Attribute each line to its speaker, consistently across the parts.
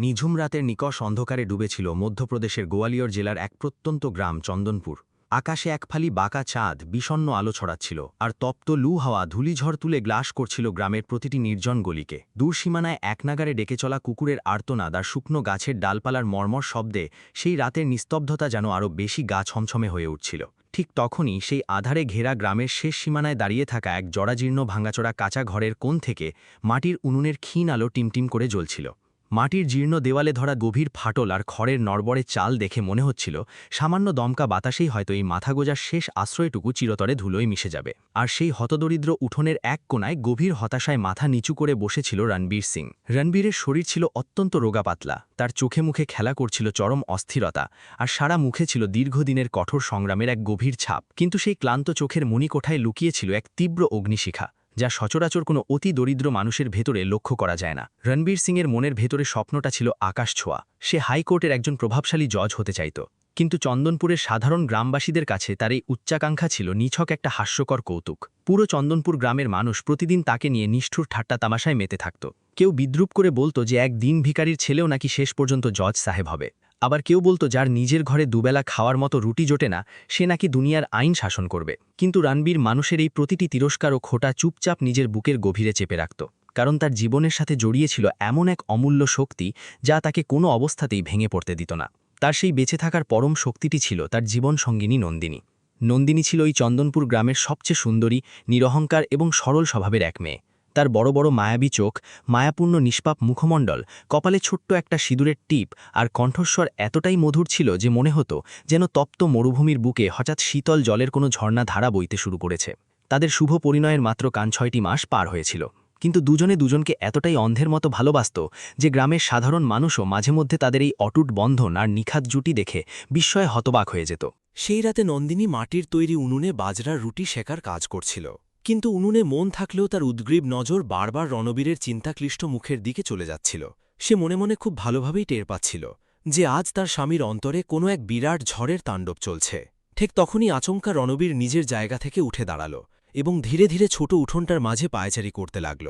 Speaker 1: নিঝুম রাতের নিকষ অন্ধকারে ডুবেছিল মধ্যপ্রদেশের গোয়ালিয়র জেলার এক প্রত্যন্ত গ্রাম চন্দনপুর। আকাশে এক ফালি বাঁকা চাঁদ বিষণ্ণ আলো ছড়াচ্ছিল, আর তপ্ত লু হাওয়া ধূলিঝড় তুলে গ্লাস করছিল গ্রামের প্রতিটি নির্জন গলিকে। দূর সীমানায় একনাগারে ডেকে চলা কুকুরের আর্তনাদ আর শুকনো গাছের ডালপালার মর্মর শব্দে সেই রাতের নিস্তব্ধতা যেন আরও বেশি গা ছমছমে হয়ে উঠছিল। ঠিক তখনই সেই আধারে ঘেরা গ্রামের শেষ সীমানায় দাঁড়িয়ে থাকা এক জরাজীর্ণ ভাঙাচোরা কাঁচা ঘরের কোণ থেকে মাটির উনুনের ক্ষীণ আলো টিমটিম করে জ্বলছিল। মাটির জীর্ণ দেওয়ালে ধরা গভীর ফাটল আর খড়ের নড়বড়ে চাল দেখে মনে হচ্ছিল সামান্য দমকা বাতাসেই হয়তো এই মাথাগোজার শেষ আশ্রয়টুকু চিরতরে ধুলোয় মিশে যাবে। আর সেই হতদরিদ্র উঠোনের এক কোণায় গভীর হতাশায় মাথা নিচু করে বসেছিল রণবীর সিং। রণবীরের শরীর ছিল অত্যন্ত রোগাপাতলা, তার চোখে মুখে খেলা করছিল চরম অস্থিরতা, আর সারা মুখে ছিল দীর্ঘদিনের কঠোর সংগ্রামের এক গভীর ছাপ। কিন্তু সেই ক্লান্ত চোখের মণিকোঠায় লুকিয়েছিল এক তীব্র অগ্নিশিখা, যা সচরাচর কোনো অতি দরিদ্র মানুষের ভেতরে লক্ষ্য করা যায় না। রণবীর সিংয়ের মনের ভেতরে স্বপ্নটা ছিল আকাশ ছোঁয়া। সে হাইকোর্টের একজন প্রভাবশালী জজ হতে চাইত, কিন্তু চন্দনপুরের সাধারণ গ্রামবাসীদের কাছে তার এই উচ্চাকাঙ্ক্ষা ছিল নিছক একটা হাস্যকর কৌতুক। পুরো চন্দনপুর গ্রামের মানুষ প্রতিদিন তাকে নিয়ে নিষ্ঠুর ঠাট্টা তামাশায় মেতে থাকত। কেউ বিদ্রুপ করে বলতো যে এক দিন ভিখারির ছেলেও নাকি শেষ পর্যন্ত জজ সাহেব হবে। আবার কেউ বলতো যার নিজের ঘরে দুবেলা খাওয়ার মতো রুটি জোটে না, সে নাকি দুনিয়ার আইন শাসন করবে। কিন্তু রণবীর মানুষের এই প্রতিটি তিরস্কার ও খোটা চুপচাপ নিজের বুকের গভীরে চেপে রাখত, কারণ তার জীবনের সাথে জড়িয়েছিল এমন এক অমূল্য শক্তি যা তাকে কোনো অবস্থাতেই ভেঙে পড়তে দিত না। তার সেই বেঁচে থাকার পরম শক্তিটি ছিল তার জীবন সঙ্গিনী নন্দিনী। নন্দিনী ছিল ওই চন্দনপুর গ্রামের সবচেয়ে সুন্দরী, নিরহংকার এবং সরল স্বভাবের এক মেয়ে। তার বড় বড় মায়াবী চোখ, মায়াপূর্ণ নিষ্পাপ মুখমণ্ডল, কপালে ছোট্ট একটা সিঁদুরের টিপ আর কণ্ঠস্বর এতটাই মধুর ছিল যে মনে হতো যেন তপ্ত মরুভূমির বুকে হঠাৎ শীতল জলের কোনো ঝর্ণা ধারা বইতে শুরু করেছে। তাদের শুভ পরিণয়ের মাত্র 6টি মাস পার হয়েছিল, কিন্তু দুজনে দুজনকে এতটাই অন্ধের মতো ভালোবাসত যে গ্রামের সাধারণ মানুষও মাঝে মধ্যে তাদের এই অটুট বন্ধন আর নিখাত জুটি দেখে বিস্ময়ে হতবাক হয়ে যেত।
Speaker 2: সেই রাতে নন্দিনী মাটির তৈরি উনুনে বাজরার রুটি শেখার কাজ করছিল, কিন্তু উনুনে মন থাকলেও তার উদ্গ্রীব নজর বারবার রণবীরের চিন্তাক্লিষ্ট মুখের দিকে চলে যাচ্ছিল। সে মনে মনে খুব ভালোভাবেই টের পাচ্ছিল যে আজ তার স্বামীর অন্তরে কোনো এক বিরাট ঝড়ের তাণ্ডব চলছে। ঠিক তখনই আচমকা রণবীর নিজের জায়গা থেকে উঠে দাঁড়াল এবং ধীরে ধীরে ছোট উঠোনটার মাঝে পায়চারি করতে লাগল।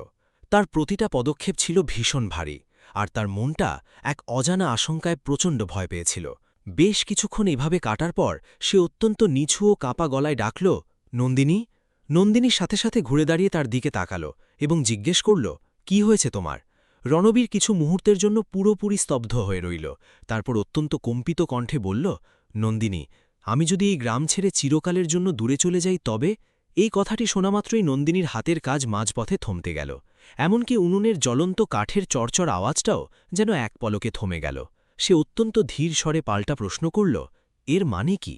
Speaker 2: তার প্রতিটা পদক্ষেপ ছিল ভীষণ ভারী, আর তার মনটা এক অজানা আশঙ্কায় প্রচণ্ড ভয় পেয়েছিল। বেশ কিছুক্ষণ এভাবে কাটার পর সে অত্যন্ত নিচু ও কাঁপা গলায় ডাকল, নন্দিনী। নন্দিনীর সাথে সাথে ঘুরে দাঁড়িয়ে তার দিকে তাকাল এবং জিজ্ঞেস করল, কি হয়েছে তোমার? রণবীর কিছু মুহূর্তের জন্য পুরোপুরি স্তব্ধ হয়ে রইল। তারপর অত্যন্ত কম্পিত কণ্ঠে বলল, নন্দিনী, আমি যদি এই গ্রাম ছেড়ে চিরকালের জন্য দূরে চলে যাই তবে? এই কথাটি শোনামাত্রই নন্দিনীর হাতের কাজ মাঝপথে থমতে গেল। এমনকি উনুনের জ্বলন্ত কাঠের চরচর আওয়াজটাও যেন এক পলকে থমে গেল। সে অত্যন্ত ধীর স্বরে পাল্টা প্রশ্ন করল, এর মানে কি?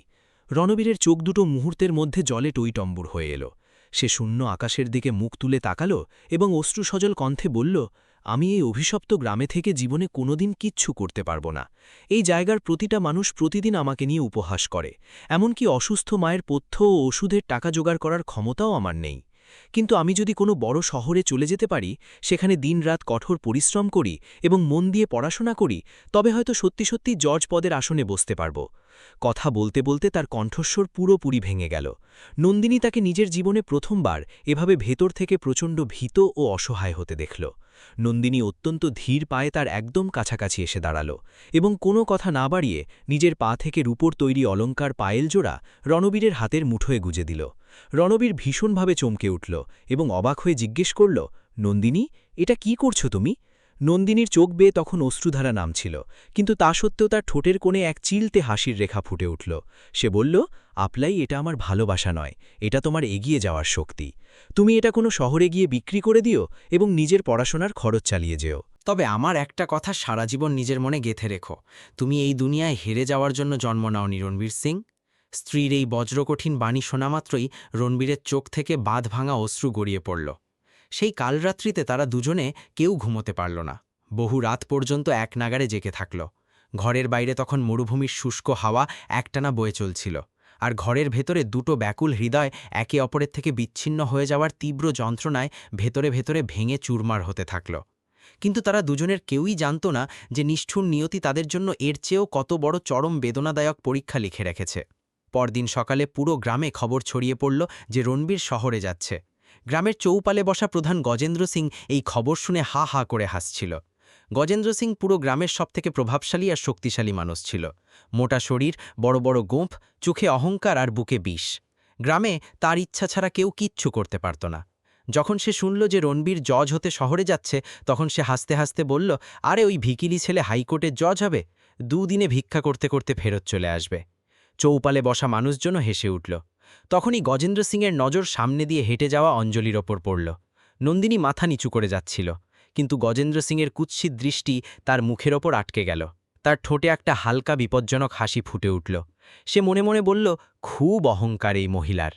Speaker 2: রণবীরের চোখ দুটো মুহূর্তের মধ্যে জলে টইটম্বুর হয়ে এলো। সে শূন্য আকাশের দিকে মুখ তুলে তাকাল এবং অশ্রুসজল কণ্ঠে বলল, আমি এই অভিশপ্ত গ্রামে থেকে জীবনে কোনোদিন কিচ্ছু করতে পারব না। এই জায়গার প্রতিটা মানুষ প্রতিদিন আমাকে নিয়ে উপহাস করে, এমনকি অসুস্থ মায়ের পথ্য ও ওষুধের টাকা জোগাড় করার ক্ষমতাও আমার নেই। কিন্তু আমি যদি কোনো বড় শহরে চলে যেতে পারি, সেখানে দিনরাত কঠোর পরিশ্রম করি এবং মন দিয়ে পড়াশোনা করি, তবে হয়তো সত্যি সত্যি জজ পদের আসনে বসতে পারব। কথা বলতে বলতে তার কণ্ঠস্বর পুরোপুরি ভেঙে গেল। নন্দিনী তাকে নিজের জীবনে প্রথমবার এভাবে ভেতর থেকে প্রচণ্ড ভীত ও অসহায় হতে দেখল। নন্দিনী অত্যন্ত ধীর পায়ে তার একদম কাছাকাছি এসে দাঁড়াল এবং কোনো কথা না বাড়িয়ে নিজের পা থেকে রূপোর তৈরি অলঙ্কার পায়েল জোড়া রণবীরের হাতের মুঠোয় গুজে দিল। রণবীর ভীষণভাবে চমকে উঠল এবং অবাক হয়ে জিজ্ঞেস করল, নন্দিনী, এটা কি করছো তুমি? নন্দিনীর চোখ বেয়ে তখন অশ্রুধারা নামছিল, কিন্তু তা সত্ত্বেও তার ঠোঁটের কোণে এক চিলতে হাসির রেখা ফুটে উঠল। সে বলল, আপলাই, এটা আমার ভালোবাসা নয়, এটা তোমার এগিয়ে যাওয়ার শক্তি। তুমি এটা কোনো শহরে গিয়ে বিক্রি করে দিও এবং নিজের পড়াশোনার খরচ চালিয়ে যেও।
Speaker 3: তবে আমার একটা কথা সারা জীবন নিজের মনে গেঁথে রেখো, তুমি এই দুনিয়ায় হেরে যাওয়ার জন্য জন্ম নাওনি রণবীর সিং। স্ত্রীর এই বজ্রকঠিন বাণী শোনামাত্রই রণবীরের চোখ থেকে বাঁধ ভাঙা অশ্রু গড়িয়ে পড়ল। সেই কালরাত্রিতে তারা দুজনে কেউ ঘুমোতে পারল না। বহু রাত পর্যন্ত এক নাগারে জেগে থাকল। ঘরের বাইরে তখন মরুভূমির শুষ্ক হাওয়া একটানা বয়ে চলছিল, আর ঘরের ভেতরে দুটো ব্যাকুল হৃদয় একে অপরের থেকে বিচ্ছিন্ন হয়ে যাওয়ার তীব্র যন্ত্রণায় ভেতরে ভেতরে ভেঙে চুরমার হতে থাকল। কিন্তু তারা দুজনের কেউই জানত না যে নিষ্ঠুর নিয়তি তাদের জন্য এর চেয়েও কত বড় চরম বেদনাদায়ক পরীক্ষা লিখে রেখেছে। পরদিন সকালে পুরো গ্রামে খবর ছড়িয়ে পড়ল যে রণবীর শহরে যাচ্ছে। গ্রামের চৌপালে বসা প্রধান গজেন্দ্র সিং এই খবর শুনে হা হা করে হাসছিল। গজেন্দ্র সিং পুরো গ্রামের সবথেকে প্রভাবশালী আর শক্তিশালী মানুষ ছিল। মোটা শরীর, বড় বড় গোঁফ, চোখে অহংকার আর বুকে বিষ। গ্রামে তার ইচ্ছা ছাড়া কেউ কিচ্ছু করতে পারত না। যখন সে শুনল যে রণবীর জজ হতে শহরে যাচ্ছে, তখন সে হাসতে হাসতে বলল, আরে ওই ভিকিলি ছেলে হাইকোর্টের জজ হবে, 2 দিনে ভিক্ষা করতে করতে ফেরত চলে আসবে। চৌপালে বসা মানুষজনও হেসে উঠল। তখনই গজেন্দ্র সিংয়ের নজর সামনে দিয়ে হেঁটে যাওয়া অঞ্জলির ওপর পড়ল। নন্দিনী মাথা নিচু করে যাচ্ছিল, কিন্তু গজেন্দ্র সিংয়ের কুৎসিত দৃষ্টি তার মুখের ওপর আটকে গেল। তার ঠোঁটে একটা হালকা বিপজ্জনক হাসি ফুটে উঠল। সে মনে মনে বলল, খুব অহংকার এই মহিলার।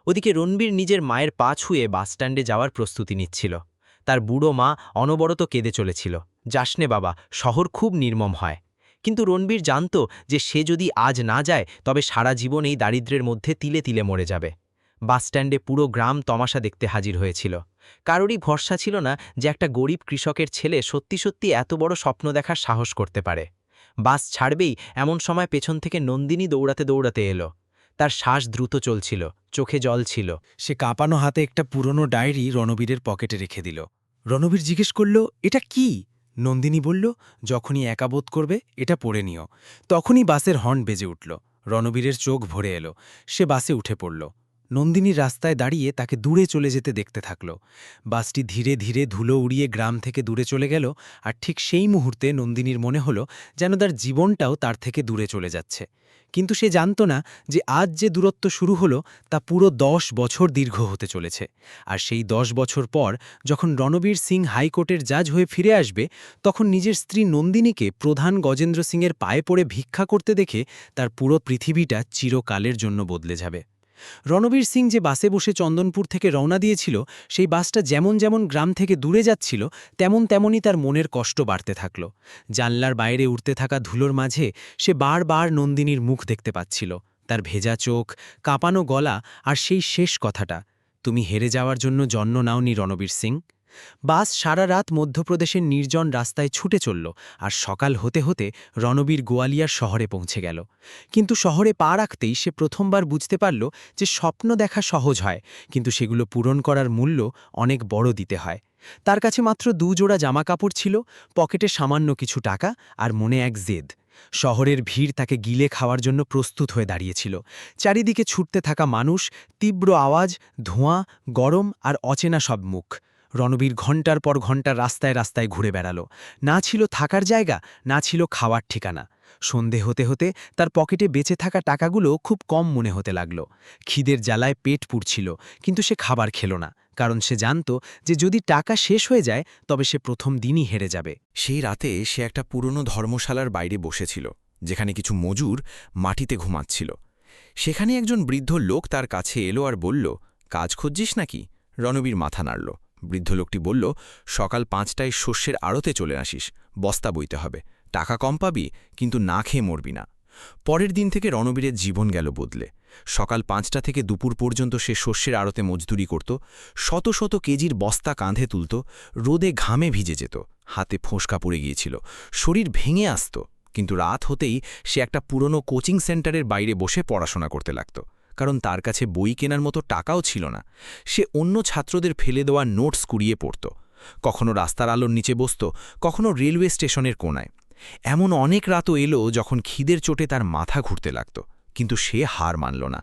Speaker 3: ওদিকে রণবীর নিজের মায়ের পা ছুঁয়ে বাসস্ট্যান্ডে যাওয়ার প্রস্তুতি নিচ্ছিল। তার বুড়ো মা অনবরত কেঁদে চলেছিল, যাসনে বাবা, শহর খুব নির্মম হয়। কিন্তু রণবীর জানত যে সে যদি আজ না যায় তবে সারা জীবন এই দারিদ্র্যের মধ্যে তিলে তিলে মরে যাবে। বাসস্ট্যান্ডে পুরো গ্রাম তমাশা দেখতে হাজির হয়েছিল। কারোরই ভরসা ছিল না যে একটা গরিব কৃষকের ছেলে সত্যি সত্যি এত বড় স্বপ্ন দেখার সাহস করতে পারে। বাস ছাড়বেই এমন সময় পেছন থেকে নন্দিনী দৌড়াতে দৌড়াতে এলো। তার শ্বাস দ্রুত চলছিল, চোখে জল ছিল।
Speaker 2: সে কাঁপানো হাতে একটা পুরনো ডায়েরি রণবীরের পকেটে রেখে দিল। রণবীর জিজ্ঞেস করল, এটা কি? নন্দিনী বলল, যখনই একা বোধ করবে এটা পড়ে নিও। তখনই বাসের হর্ন বেজে উঠল। রণবীরের চোখ ভরে এলো। সে বাসে উঠে পড়ল। নন্দিনী রাস্তায় দাঁড়িয়ে তাকে দূরে চলে যেতে দেখতে থাকল। বাসটি ধীরে ধীরে ধুলো উড়িয়ে গ্রাম থেকে দূরে চলে গেল, আর ঠিক সেই মুহূর্তে নন্দিনীর মনে হলো যেন তার জীবনটাও তার থেকে দূরে চলে যাচ্ছে। কিন্তু সে জানত না যে আজ যে দূরত্ব শুরু হলো তা পুরো 10 বছর দীর্ঘ হতে চলেছে। আর সেই 10 বছর পর যখন রণবীর সিং হাইকোর্টের জাজ হয়ে ফিরে আসবে, তখন নিজের স্ত্রী নন্দিনীকে প্রধান গজেন্দ্র সিংয়ের পায়ে পড়ে ভিক্ষা করতে দেখে তার পুরো পৃথিবীটা চিরকালের জন্য বদলে যাবে। রণবীর সিং যে বাসে বসে চন্দনপুর থেকে রওনা দিয়েছিল, সেই বাসটা যেমন যেমন গ্রাম থেকে দূরে যাচ্ছিল তেমনই তার মনের কষ্ট বাড়তে থাকল। জানলার বাইরে উড়তে থাকা ধুলোর মাঝে সে বারবার নন্দিনীর মুখ দেখতে পাচ্ছিল, তার ভেজা চোখ, কাঁপানো গলা, আর সেই শেষ কথাটা, তুমি হেরে যাওয়ার জন্য জন্ম নাওনি রণবীর সিং। বাস সারা রাত মধ্যপ্রদেশের নির্জন রাস্তায় ছুটে চলল, আর সকাল হতে হতে রণবীর গোয়ালিয়ার শহরে পৌঁছে গেল। কিন্তু শহরে পা রাখতেই সে প্রথমবার বুঝতে পারল যে স্বপ্ন দেখা সহজ হয়, কিন্তু সেগুলো পূরণ করার মূল্য অনেক বড় দিতে হয়। তার কাছে মাত্র 2 জোড়া জামাকাপড় ছিল, পকেটে সামান্য কিছু টাকা, আর মনে এক জেদ। শহরের ভিড় তাকে গিলে খাওয়ার জন্য প্রস্তুত হয়ে দাঁড়িয়েছিল। চারিদিকে ছুটতে থাকা মানুষ, তীব্র আওয়াজ, ধোঁয়া, গরম আর অচেনা সব মুখ। রণবীর ঘণ্টার পর ঘণ্টা রাস্তায় রাস্তায় ঘুরে বেড়াল। না ছিল থাকার জায়গা, না ছিল খাওয়ার ঠিকানা। সন্ধে হতে হতে তার পকেটে বেঁচে থাকা টাকাগুলো খুব কম মনে হতে লাগল। খিদের জ্বালায় পেট পুড়ছিল, কিন্তু সে খাবার খেল না, কারণ সে জানত যে যদি টাকা শেষ হয়ে যায় তবে সে প্রথম দিনই হেরে যাবে।
Speaker 4: সেই রাতে সে একটা পুরনো ধর্মশালার বাইরে বসেছিল, যেখানে কিছু মজুর মাটিতে ঘুমাচ্ছিল। সেখানে একজন বৃদ্ধ লোক তার কাছে এলো আর বলল, কাজ খুঁজছিস নাকি? রণবীর মাথা নাড়ল। বৃদ্ধ লোকটি বলল, সকাল 5টায় শস্যের আড়তে চলে আসিস, বস্তা বইতে হবে, টাকা কম পাবি, কিন্তু না খেয়ে মরবি না। পরের দিন থেকে রণবীরের জীবন গেল বদলে। সকাল 5টা থেকে দুপুর পর্যন্ত সে শস্যের আড়তে মজদুরি করত, শত শত কেজির বস্তা কাঁধে তুলত, রোদে ঘামে ভিজে যেত, হাতে ফোঁসকা পড়ে গিয়েছিল, শরীর ভেঙে আসত। কিন্তু রাত হতেই সে একটা পুরনো কোচিং সেন্টারের বাইরে বসে পড়াশোনা করতে লাগত, কারণ তার কাছে বই কেনার মতো টাকাও ছিল না। সে অন্য ছাত্রদের ফেলে দেওয়া নোটস কুড়িয়ে পড়ত, কখনো রাস্তার আলোর নিচে বসত, কখনো রেলওয়ে স্টেশনের কোণায়। এমন অনেক রাতও এলো যখন খিদের চোটে তার মাথা ঘুরতে লাগত, কিন্তু সে হার মানল না।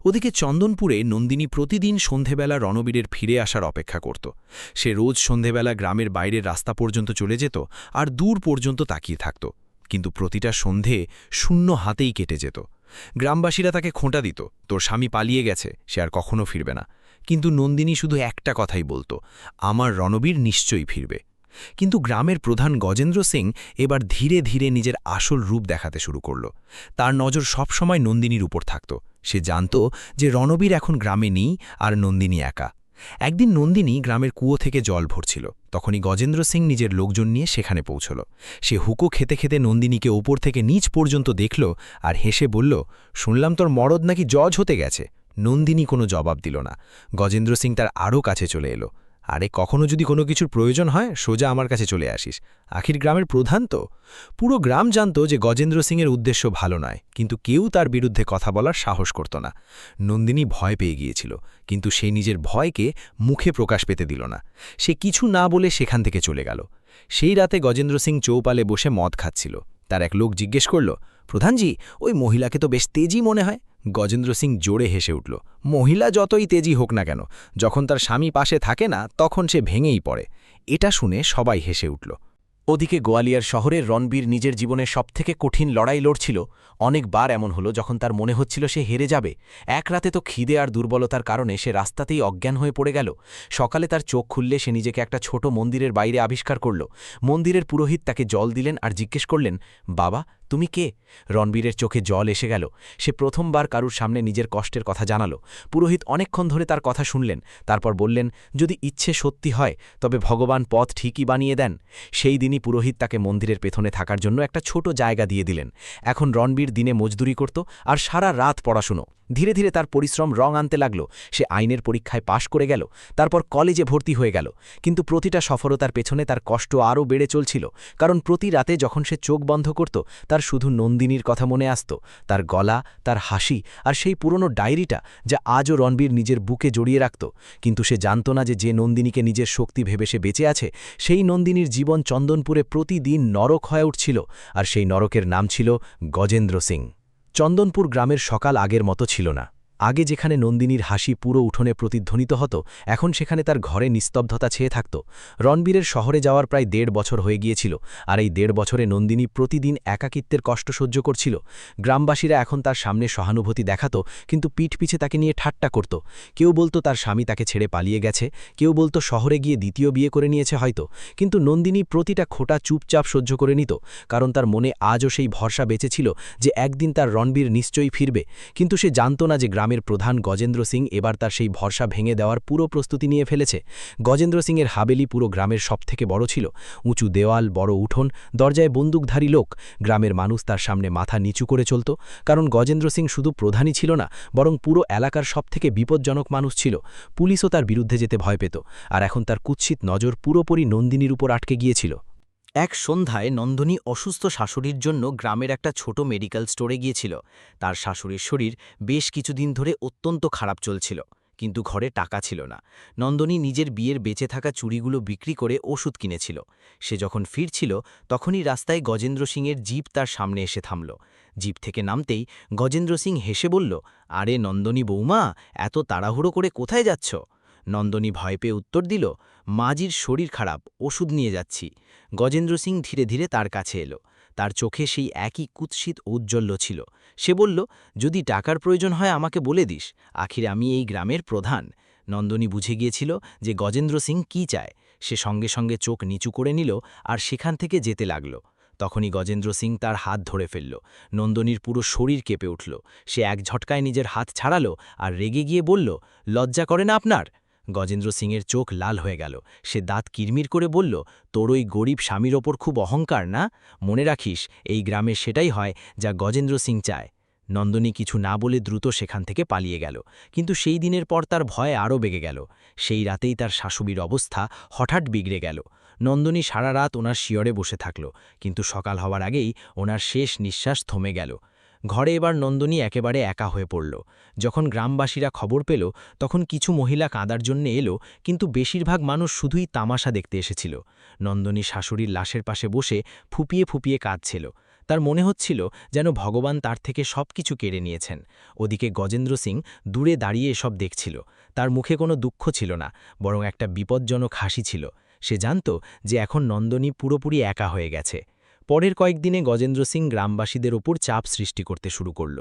Speaker 4: ওদিকে চন্দনপুরে নন্দিনী প্রতিদিন সন্ধেবেলা রণবীরের ফিরে আসার অপেক্ষা করত। সে রোজ সন্ধেবেলা গ্রামের বাইরের রাস্তা পর্যন্ত চলে যেত আর দূর পর্যন্ত তাকিয়ে থাকত, কিন্তু প্রতিটা সন্ধে শূন্য হাতেই কেটে যেত। গ্রামবাসীরা তাকে খোঁটা দিত, তোর স্বামী পালিয়ে গেছে, সে আর কখনো ফিরবে না। কিন্তু নন্দিনী শুধু একটা কথাই বলত, আমার রণবীর নিশ্চয়ই ফিরবে। কিন্তু গ্রামের প্রধান গজেন্দ্র সিং এবার ধীরে ধীরে নিজের আসল রূপ দেখাতে শুরু করল। তার নজর সবসময় নন্দিনীর উপর থাকত। সে জানত যে রণবীর এখন গ্রামে নেই আর নন্দিনী একা। একদিন নন্দিনী গ্রামের কুয়ো থেকে জল ভরছিল, তখনই গজেন্দ্র সিং নিজের লোকজন নিয়ে সেখানে পৌঁছল। সে হুকো খেতে খেতে নন্দিনীকে ওপর থেকে নিচ পর্যন্ত দেখল আর হেসে বলল, শুনলাম তোর মরদ নাকি জজ হতে গেছে। নন্দিনী কোনো জবাব দিল না। গজেন্দ্র সিং তার আরও কাছে চলে এলো। আরে কখনো যদি কোনো কিছুর প্রয়োজন হয় সোজা আমার কাছে চলে আসিস, আখির গ্রামের প্রধান তো। পুরো গ্রাম জানত যে গজেন্দ্র সিংয়ের উদ্দেশ্য ভালো নয়, কিন্তু কেউ তার বিরুদ্ধে কথা বলার সাহস করত না। নন্দিনী ভয় পেয়ে গিয়েছিল, কিন্তু সে নিজের ভয়কে মুখে প্রকাশ পেতে দিল না। সে কিছু না বলে সেখান থেকে চলে গেল। সেই রাতে গজেন্দ্র সিং চৌপালে বসে মদ খাচ্ছিল। তার এক লোক জিজ্ঞেস করল, প্রধানজি, ওই মহিলাকে তো বেশ তেজি মনে হয়। গজেন্দ্র সিং জোরে হেসে উঠল, মহিলা যতই তেজি হোক না কেন, যখন তার স্বামী পাশে থাকে না তখন সে ভেঙেই পড়ে। এটা শুনে সবাই হেসে উঠল।
Speaker 1: ওদিকে গোয়ালিয়র শহরের রণবীর নিজের জীবনের সবথেকে কঠিন লড়াই লড়ছিল। অনেকবার এমন হলো যখন তার মনে হচ্ছিল সে হেরে যাবে। এক রাতে তো খিদে আর দুর্বলতার কারণে সে রাস্তাতেই অজ্ঞান হয়ে পড়ে গেল। সকালে তার চোখ খুললে সে নিজেকে একটা ছোট মন্দিরের বাইরে আবিষ্কার করল। মন্দিরের পুরোহিত তাকে জল দিলেন আর জিজ্ঞেস করলেন, বাবা, তুমি কে? রণবীরের চোখে জল এসে গেল। সে প্রথমবার কারুর সামনে নিজের কষ্টের কথা জানালো। পুরোহিত অনেকক্ষণ ধরে তার কথা শুনলেন, তারপর বললেন, যদি ইচ্ছে সত্যি হয় তবে ভগবান পথ ঠিকই বানিয়ে দেন। সেই দিনই পুরোহিত তাকে মন্দিরের পেছনে থাকার জন্য একটা ছোট জায়গা দিয়ে দিলেন। এখন রণবীর দিনে মজদুরি করত আর সারা রাত পড়াশুনো। ধীরে ধীরে তার পরিশ্রম রং আনতে লাগল। সে আইনের পরীক্ষায় পাশ করে গেল, তারপর কলেজে ভর্তি হয়ে গেল। কিন্তু প্রতিটা সফলতার পেছনে তার কষ্ট আরও বেড়ে চলছিল, কারণ প্রতি রাতে যখন সে চোখ বন্ধ করত তার শুধু নন্দিনীর কথা মনে আসত, তার গলা, তার হাসি আর সেই পুরনো ডায়েরিটা যা আজও রণবীর নিজের বুকে জড়িয়ে রাখত। কিন্তু সে জানত না যে নন্দিনীকে নিজের শক্তি ভেবে সে বেঁচে আছে, সেই নন্দিনীর জীবন চন্দনপুরে প্রতিদিন নরক হয়ে উঠছিল, আর সেই নরকের নাম ছিল গজেন্দ্র সিং। চন্দনপুর গ্রামের সকাল আগের মতো ছিল না। আগে যেখানে নন্দিনীর হাসি পুরো উঠোনে প্রতিধ্বনিত হতো, এখন সেখানে তার ঘরে নিস্তব্ধতা ছেয়ে থাকত। রণবীরের শহরে যাওয়ার প্রায় ১.৫ বছর হয়ে গিয়েছিল, আর এই ১.৫ বছরে নন্দিনী প্রতিদিন একাকিত্বের কষ্ট সহ্য করছিল। গ্রামবাসীরা এখন তার সামনে সহানুভূতি দেখাত, কিন্তু পিঠ পিছে তাকে নিয়ে ঠাট্টা করত। কেউ বলতো তার স্বামী তাকে ছেড়ে পালিয়ে গেছে, কেউ বলতো শহরে গিয়ে দ্বিতীয় বিয়ে করে নিয়েছে হয়তো। কিন্তু নন্দিনী প্রতিটা খোঁটা চুপচাপ সহ্য করে নিত, কারণ তার মনে আজও সেই ভরসা বেঁচেছিল যে একদিন তার রণবীর নিশ্চয়ই ফিরবে। কিন্তু সে জানত না যে গ্রামের প্রধান গজেন্দ্র সিং এবার তার সেই ভরসা ভেঙে দেওয়ার পুরো প্রস্তুতি নিয়ে ফেলেছে। গজেন্দ্র সিংয়ের হাবেলি পুরো গ্রামের সবথেকে বড় ছিল। উঁচু দেওয়াল, বড় উঠোন, দরজায় বন্দুকধারী লোক। গ্রামের মানুষ তার সামনে মাথা নিচু করে চলত, কারণ গজেন্দ্র সিং শুধু প্রধানই ছিল না, বরং পুরো এলাকার সবথেকে বিপজ্জনক মানুষ ছিল। পুলিশও তার বিরুদ্ধে যেতে ভয় পেত, আর এখন তার কুৎসিত নজর পুরোপুরি নন্দিনীর উপর আটকে গিয়েছিল।
Speaker 3: এক সন্ধ্যায় নন্দনী অসুস্থ শাশুড়ির জন্য গ্রামের একটা ছোট মেডিকেল স্টোরে গিয়েছিল। তার শাশুড়ির শরীর বেশ কিছুদিন ধরে অত্যন্ত খারাপ চলছিল, কিন্তু ঘরে টাকা ছিল না। নন্দনী নিজের বিয়ের বেঁচে থাকা চুড়িগুলো বিক্রি করে ওষুধ কিনেছিল। সে যখন ফিরছিল তখনই রাস্তায় গজেন্দ্র সিংয়ের জিপ তার সামনে এসে থামল। জিপ থেকে নামতেই গজেন্দ্র সিং হেসে বলল, আরে নন্দনী বৌমা, এত তাড়াহুড়ো করে কোথায় যাচ্ছ? নন্দনী ভয় পেয়ে উত্তর দিল, মাজির শরীর খারাপ, ওষুধ নিয়ে যাচ্ছি। গজেন্দ্র সিং ধীরে ধীরে তার কাছে এলো। তার চোখে সেই একই কুৎসিত ঔজ্জ্বল্য ছিল। সে বলল, যদি টাকার প্রয়োজন হয় আমাকে বলে দিস, আখিরে আমি এই গ্রামের প্রধান। নন্দনী বুঝে গিয়েছিল যে গজেন্দ্র সিং কি চায়। সে সঙ্গে সঙ্গে চোখ নিচু করে নিল আর সেখান থেকে যেতে লাগল। তখনই গজেন্দ্র সিং তার হাত ধরে ফেলল। নন্দনীর পুরো শরীর কেঁপে উঠল। সে এক ঝটকায় নিজের হাত ছাড়ালো আর রেগে গিয়ে বলল, লজ্জা করে না আপনার? গজেন্দ্র সিংয়ের চোখ লাল হয়ে গেল। সে দাঁত কিরমির করে বলল, তোর ওই গরিব স্বামীর ওপর খুব অহংকার না? মনে রাখিস, এই গ্রামে সেটাই হয় যা গজেন্দ্র সিং চায়। নন্দনী কিছু না বলে দ্রুত সেখান থেকে পালিয়ে গেল। কিন্তু সেই দিনের পর তার ভয় আরও বেগে গেল। সেই রাতেই তার শাশুড়ির অবস্থা হঠাৎ বিগড়ে গেল। নন্দনী সারা রাত ওনার শিয়রে বসে থাকল, কিন্তু সকাল হওয়ার আগেই ওনার শেষ নিঃশ্বাস থমে গেল। ঘরে এবার নন্দনী একেবারে একা হয়ে পড়ল। যখন গ্রামবাসীরা খবর পেল, তখন কিছু মহিলা কাঁদার জন্য এলো, কিন্তু বেশিরভাগ মানুষ শুধুই তামাশা দেখতে এসেছিল। নন্দনী শাশুড়ির লাশের পাশে বসে ফুপিয়ে ফুপিয়ে কাঁদছিল। তার মনে হচ্ছিল যেন ভগবান তার থেকে সবকিছু কেড়ে নিয়েছেন। ওদিকে গজেন্দ্র সিং দূরে দাঁড়িয়ে এসব দেখছিল। তার মুখে কোনো দুঃখ ছিল না, বরং একটা বিপজ্জনক হাসি ছিল। সে জানত যে এখন নন্দনী পুরোপুরি একা হয়ে গেছে। পরের কয়েকদিনে গজেন্দ্র সিং গ্রামবাসীদের ওপর চাপ সৃষ্টি করতে শুরু করল।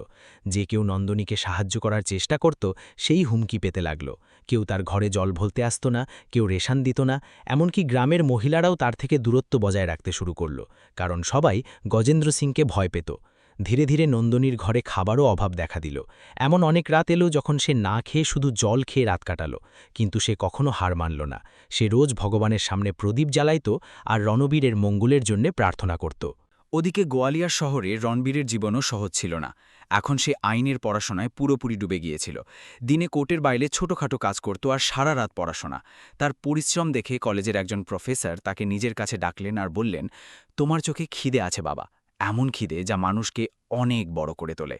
Speaker 3: যে কেউ নন্দনীকে সাহায্য করার চেষ্টা করত, সেই হুমকি পেতে লাগল। কেউ তার ঘরে জল ভরতে আসত না, কেউ রেশন দিত না, এমনকি গ্রামের মহিলারাও তার থেকে দূরত্ব বজায় রাখতে শুরু করল, কারণ সবাই গজেন্দ্র সিংকে ভয় পেত। ধীরে ধীরে নন্দনীর ঘরে খাবারও অভাব দেখা দিল। এমন অনেক রাত এলো যখন সে না খেয়ে শুধু জল খেয়ে রাত কাটাল। কিন্তু সে কখনো হার মানল না। সে রোজ ভগবানের সামনে প্রদীপ জ্বালাইত আর রণবীরের মঙ্গলের জন্যে প্রার্থনা করত।
Speaker 5: ওদিকে গোয়ালিয়র শহরে রণবীরের জীবনও সহজ ছিল না। এখন সে আইনের পড়াশোনায় পুরোপুরি ডুবে গিয়েছিল। দিনে কোর্টের বাইরে ছোটখাটো কাজ করত আর সারা রাত পড়াশোনা। তার পরিশ্রম দেখে কলেজের একজন প্রফেসর তাকে নিজের কাছে ডাকলেন আর বললেন, তোমার চোখে খিদে আছে বাবা, এমন খিদে যা মানুষকে অনেক বড় করে তোলে।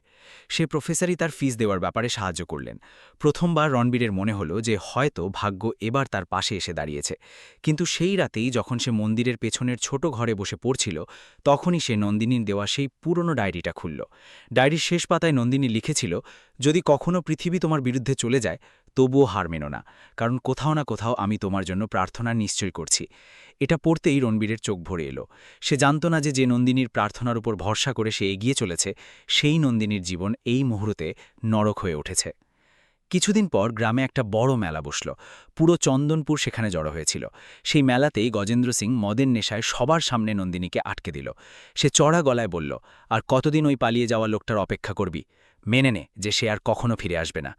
Speaker 5: সে প্রফেসরই তার ফিস দেওয়ার ব্যাপারে সাহায্য করলেন। প্রথমবার রণবীরের মনে হলো যে হয়তো ভাগ্য এবার তার পাশে এসে দাঁড়িয়েছে। কিন্তু সেই রাতেই যখন সে মন্দিরের পেছনের ছোট ঘরে বসে পড়ছিল, তখনই সে নন্দিনীর দেওয়া সেই পুরনো ডায়েরিটা খুলল। ডায়েরির শেষ পাতায় নন্দিনী লিখেছিল, যদি কখনো পৃথিবী তোমার বিরুদ্ধে চলে যায়, তবুও হার মেনো না, কারণ কোথাও না কোথাও আমি তোমার জন্য প্রার্থনা নিশ্চয় করছি। এটা পড়তেই রণবীরের চোখ ভরে এলো। সে জানত না যে নন্দিনীর প্রার্থনার উপর ভরসা করে সে এগিয়ে চলেছে, সেই নন্দিনীর জীবন এই মুহূর্তে নরক হয়ে উঠেছে। কিছুদিন পর গ্রামে একটা বড় মেলা বসল। পুরো চন্দনপুর সেখানে জড়ো হয়েছিল। সেই মেলাতেই গজেন্দ্র সিং মদের নেশায় সবার সামনে নন্দিনীকে আটকে দিল। সে চড়া গলায় বলল, আর কতদিন ওই পালিয়ে যাওয়া লোকটার অপেক্ষা করবি? মেনে নে যে সে আর কখনো ফিরে আসবে না।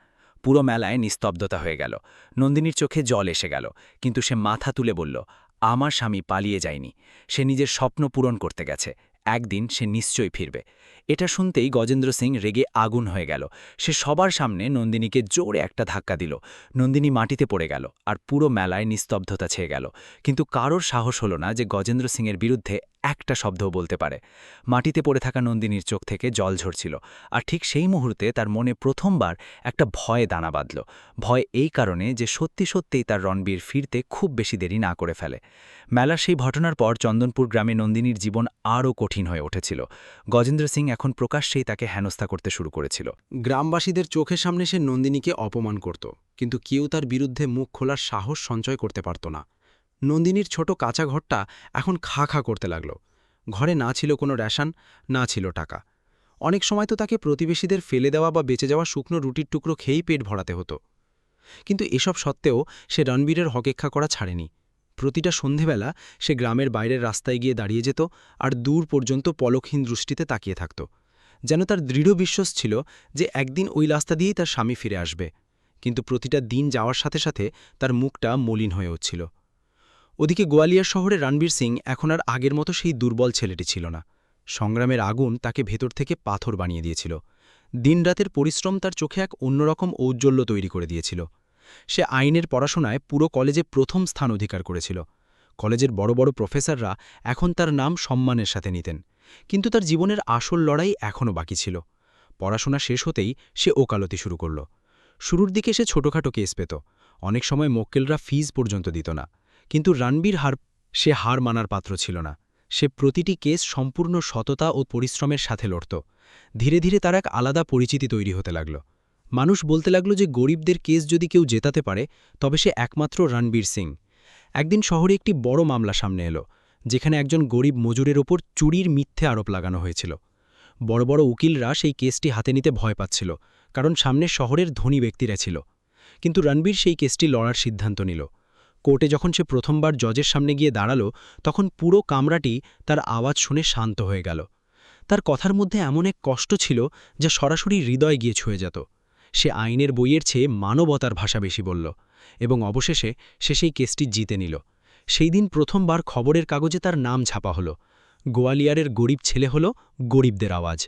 Speaker 5: পুরো মেলায় নিস্তব্ধতা হয়ে গেল। নন্দিনীর চোখে জল এসে গেল, কিন্তু সে মাথা তুলে বলল, আমার স্বামী পালিয়ে যায়নি, সে নিজের স্বপ্ন পূরণ করতে গেছে, একদিন সে নিশ্চয়ই ফিরবে। এটা শুনতেই গজেন্দ্র সিং রেগে আগুন হয়ে গেল। সে সবার সামনে নন্দিনীকে জোরে একটা ধাক্কা দিল। নন্দিনী মাটিতে পড়ে গেল, আর পুরো মেলায় নিস্তব্ধতা ছেয়ে গেল। কিন্তু কারোর সাহস হলো না যে গজেন্দ্র সিংয়ের বিরুদ্ধে একটা শব্দও বলতে পারে। মাটিতে পড়ে থাকা নন্দিনীর চোখ থেকে জল ঝরছিল, আর ঠিক সেই মুহূর্তে তার মনে প্রথমবার একটা ভয়ে দানা বাঁধল। ভয় এই কারণে যে সত্যি সত্যিই তার রণবীর ফিরতে খুব বেশি দেরি না করে ফেলে। মেলার সেই ঘটনার পর চন্দনপুর গ্রামে নন্দিনীর জীবন আরও কঠিন হয়ে উঠেছিল। গজেন্দ্র সিং এখন প্রকাশ্যেই তাকে হেনস্থা করতে শুরু করেছিল।
Speaker 2: গ্রামবাসীদের চোখের সামনে সে নন্দিনীকে অপমান করত, কিন্তু কেউ তার বিরুদ্ধে মুখ খোলার সাহস সঞ্চয় করতে পারত না। নন্দিনীর ছোট কাঁচা ঘরটা এখন খা খা করতে লাগল। ঘরে না ছিল কোনো রেশন, না ছিল টাকা। অনেক সময় তো তাকে প্রতিবেশীদের ফেলে দেওয়া বা বেঁচে যাওয়া শুকনো রুটির টুকরো খেয়েই পেট ভরাতে হতো। কিন্তু এসব সত্ত্বেও সে রণবীরের হকেক্ষা করা ছাড়েনি। প্রতিটা সন্ধেবেলা সে গ্রামের বাইরের রাস্তায় গিয়ে দাঁড়িয়ে যেত আর দূর পর্যন্ত পলকহীন দৃষ্টিতে তাকিয়ে থাকত, যেন তার দৃঢ় বিশ্বাস ছিল যে একদিন ওই রাস্তা দিয়েই তার স্বামী ফিরে আসবে। কিন্তু প্রতিটা দিন যাওয়ার সাথে সাথে তার মুখটা মলিন হয়ে উঠছিল। ওদিকে গোয়ালিয়র শহরে রণবীর সিং এখন আর আগের মতো সেই দুর্বল ছেলেটি ছিল না। সংগ্রামের আগুন তাকে ভেতর থেকে পাথর বানিয়ে দিয়েছিল। দিনরাতের পরিশ্রম তার চোখে এক অন্যরকম ঔজ্জ্বল্য তৈরি করে দিয়েছিল। সে আইনের পড়াশোনায় পুরো কলেজে প্রথম স্থান অধিকার করেছিল। কলেজের বড় বড় প্রফেসররা এখন তার নাম সম্মানের সাথে নিতেন। কিন্তু তার জীবনের আসল লড়াই এখনও বাকি ছিল। পড়াশোনা শেষ হতেই সে ওকালতি শুরু করল। শুরুর দিকে সে ছোটখাটো কেস পেত, অনেক সময় মক্কেলরা ফিজ পর্যন্ত দিত না। কিন্তু রণবীর হার মানার পাত্র ছিল না। সে প্রতিটি কেস সম্পূর্ণ সততা ও পরিশ্রমের সাথে লড়ত। ধীরে ধীরে তার এক আলাদা পরিচিতি তৈরি হতে লাগল। মানুষ বলতে লাগল যে গরিবদের কেস যদি কেউ জেতাতে পারে তবে সে একমাত্র রণবীর সিং। একদিন শহরে একটি বড় মামলা সামনে এলো, যেখানে একজন গরিব মজুরের ওপর চুরির মিথ্যে আরোপ লাগানো হয়েছিল। বড় বড় উকিলরা সেই কেসটি হাতে নিতে ভয় পাচ্ছিল, কারণ সামনে শহরের ধনী ব্যক্তিরা ছিল। কিন্তু রণবীর সেই কেসটি লড়ার সিদ্ধান্ত নিল। কোর্টে যখন সে প্রথমবার জজের সামনে গিয়ে দাঁড়ালো, তখন পুরো কামরাটি তার আওয়াজ শুনে শান্ত হয়ে গেল। তার কথার মধ্যে এমন এক কষ্ট ছিল যা সরাসরি হৃদয় গিয়ে ছুঁয়ে যেত। সে আইনের বইয়ের চেয়ে মানবতার ভাষা বেশি বলল, এবং অবশেষে সে সেই কেসটি জিতে নিল। সেই দিন প্রথমবার খবরের কাগজে তার নাম ছাপা হলো। গোয়ালিয়রের গরিব ছেলে হল গরিবদের আওয়াজ।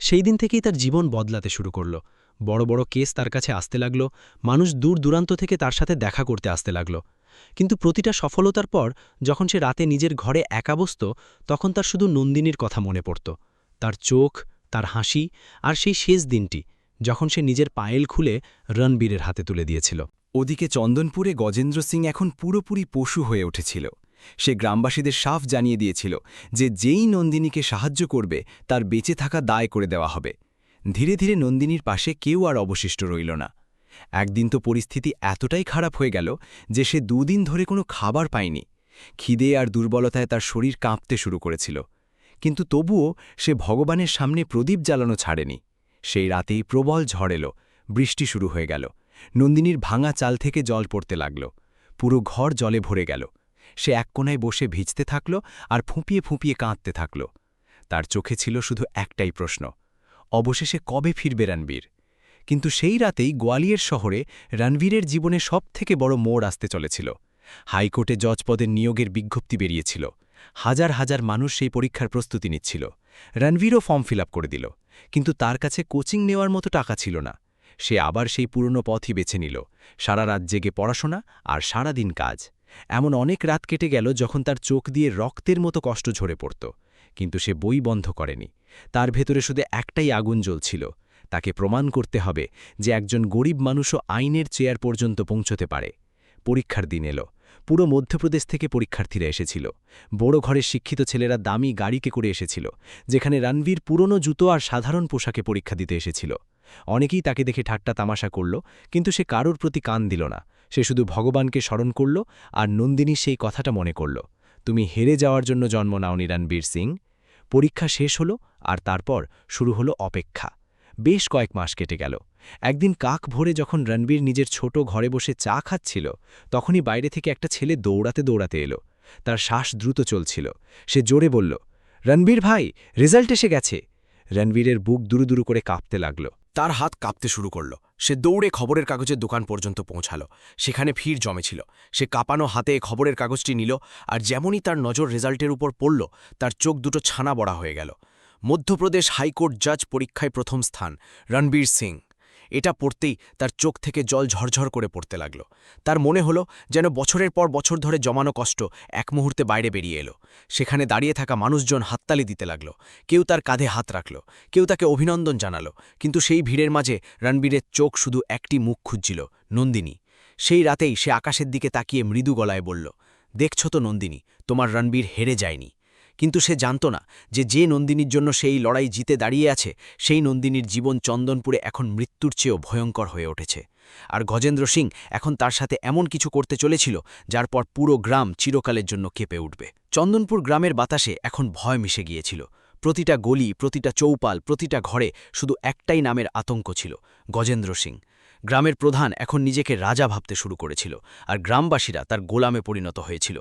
Speaker 2: সেই দিন থেকেই তার জীবন বদলাতে শুরু করল। বড় বড় কেস তার কাছে আসতে লাগল, মানুষ দূর দূরান্ত থেকে তার সাথে দেখা করতে আসতে লাগল। কিন্তু প্রতিটা সফলতার পর যখন সে রাতে নিজের ঘরে একা বসত, তখন তার শুধু নন্দিনীর কথা মনে পড়ত, তার চোখ, তার হাসি, আর সেই শেষ দিনটি যখন সে নিজের পায়েল খুলে রণবীরের হাতে তুলে দিয়েছিল।
Speaker 4: ওদিকে চন্দনপুরে গজেন্দ্র সিং এখন পুরোপুরি পশু হয়ে উঠেছিল। সে গ্রামবাসীদের সাফ জানিয়ে দিয়েছিল যে যেই নন্দিনীকে সাহায্য করবে তার বেঁচে থাকা দায় করে দেওয়া হবে। ধীরে ধীরে নন্দিনীর পাশে কেউ আর অবশিষ্ট রইল না। একদিন তো পরিস্থিতি এতটাই খারাপ হয়ে গেল যে সে দুদিন ধরে কোনো খাবার পায়নি। খিদে আর দুর্বলতায় তার শরীর কাঁপতে শুরু করেছিল। কিন্তু তবুও সে ভগবানের সামনে প্রদীপ জ্বালানো ছাড়েনি। সেই রাতেই প্রবল ঝড় এলো, বৃষ্টি শুরু হয়ে গেল। নন্দিনীর ভাঙা চাল থেকে জল পড়তে লাগল। পুরো ঘর জলে ভরে গেল। সে এক কোণায় বসে ভিজতে থাকল আর ফুঁপিয়ে ফুঁপিয়ে কাঁদতে থাকল। তার চোখে ছিল শুধু একটাই প্রশ্ন, অবশেষে কবে ফিরবে রণবীর? কিন্তু সেই রাতেই গোয়ালিয়র শহরে রণবীরের জীবনে সবথেকে বড় মোড় আসতে চলেছিল। হাইকোর্টে জজপদের নিয়োগের বিজ্ঞপ্তি বেরিয়েছিল। হাজার হাজার মানুষ সেই পরীক্ষার প্রস্তুতি নিচ্ছিল। রণবীরও ফর্ম ফিল করে দিল, কিন্তু তার কাছে কোচিং নেওয়ার মতো টাকা ছিল না। সে আবার সেই পুরনো পথই বেছে নিল, সারা রাত জেগে পড়াশোনা আর সারা দিন কাজ। এমন অনেক রাত কেটে গেল যখন তার চোখ দিয়ে রক্তের মতো কষ্ট ঝরে পড়ত।
Speaker 5: কিন্তু সে বই বন্ধ করেনি। তার ভেতরে শুধু একটাই আগুন জ্বলছিল, তাকে প্রমাণ করতে হবে যে একজন গরিব মানুষও আইনের চেয়ার পর্যন্ত পৌঁছতে পারে। পরীক্ষার দিন এলো। পুরো মধ্যপ্রদেশ থেকে পরীক্ষার্থীরা এসেছিল। বড় ঘরের শিক্ষিত ছেলেরা দামি গাড়িকে করে এসেছিল, যেখানে রণবীর পুরনো জুতো আর সাধারণ পোশাকে পরীক্ষা দিতে এসেছিল। অনেকেই তাকে দেখে ঠাট্টা তামাশা করল, কিন্তু সে কারোর প্রতি কান দিল না। সে শুধু ভগবানকে স্মরণ করল আর নন্দিনীর সেই কথাটা মনে করল, তুমি হেরে যাওয়ার জন্য জন্ম নাওনি রণবীর সিং। পরীক্ষা শেষ হলো আর তারপর শুরু হলো অপেক্ষা। বেশ কয়েক মাস কেটে গেল। একদিন কাক ভোরে যখন রণবীর নিজের ছোট ঘরে বসে চা খাচ্ছিল, তখনই বাইরে থেকে একটা ছেলে দৌড়াতে দৌড়াতে এলো। তার শ্বাস দ্রুত চলছিল। সে জোরে বলল, রণবীর ভাই, রেজাল্ট এসে গেছে। রণবীরের বুক দুরু করে কাঁপতে লাগল।
Speaker 2: তার হাত কাঁপতে শুরু করল। সে দৌড়ে খবরের কাগজের দোকান পর্যন্ত পৌঁছাল। সেখানে ভিড় জমেছিল। সে কাঁপানো হাতে খবরের কাগজটি নিল, আর যেমনই তার নজর রেজাল্টের উপর পড়ল, তার চোখ দুটো ছানা বড়া হয়ে গেল। মধ্যপ্রদেশ হাইকোর্ট জাজ পরীক্ষায় প্রথম স্থান, রণবীর সিং। এটা পড়তেই তার চোখ থেকে জল ঝরঝর করে পড়তে লাগল। তার মনে হলো যেন বছরের পর বছর ধরে জমানো কষ্ট এক মুহূর্তে বাইরে বেরিয়ে এলো। সেখানে দাঁড়িয়ে থাকা মানুষজন হাততালি দিতে লাগল। কেউ তার কাঁধে হাত রাখল, কেউ তাকে অভিনন্দন জানালো। কিন্তু সেই ভিড়ের মাঝে রণবীরের চোখ শুধু একটি মুখ খুঁজছিল, নন্দিনী। সেই রাতেই সে আকাশের দিকে তাকিয়ে মৃদু গলায় বলল, দেখছ তো নন্দিনী, তোমার রণবীর হেরে যায়নি। কিন্তু সে জানত না যে নন্দিনীর জন্য সেই লড়াই জিতে দাঁড়িয়ে আছে, সেই নন্দিনীর জীবন চন্দনপুরে এখন মৃত্যুর চেয়েও ভয়ঙ্কর হয়ে উঠেছে। আর গজেন্দ্র সিং এখন তার সাথে এমন কিছু করতে চলেছিল যার পর পুরো গ্রাম চিরকালের জন্য কেঁপে উঠবে। চন্দনপুর গ্রামের বাতাসে এখন ভয় মিশে গিয়েছিল। প্রতিটা গলি, প্রতিটা চৌপাল, প্রতিটা ঘরে শুধু একটাই নামের আতঙ্ক ছিল, গজেন্দ্র সিং। গ্রামের প্রধান এখন নিজেকে রাজা ভাবতে শুরু করেছিল, আর গ্রামবাসীরা তার গোলামে পরিণত হয়েছিল।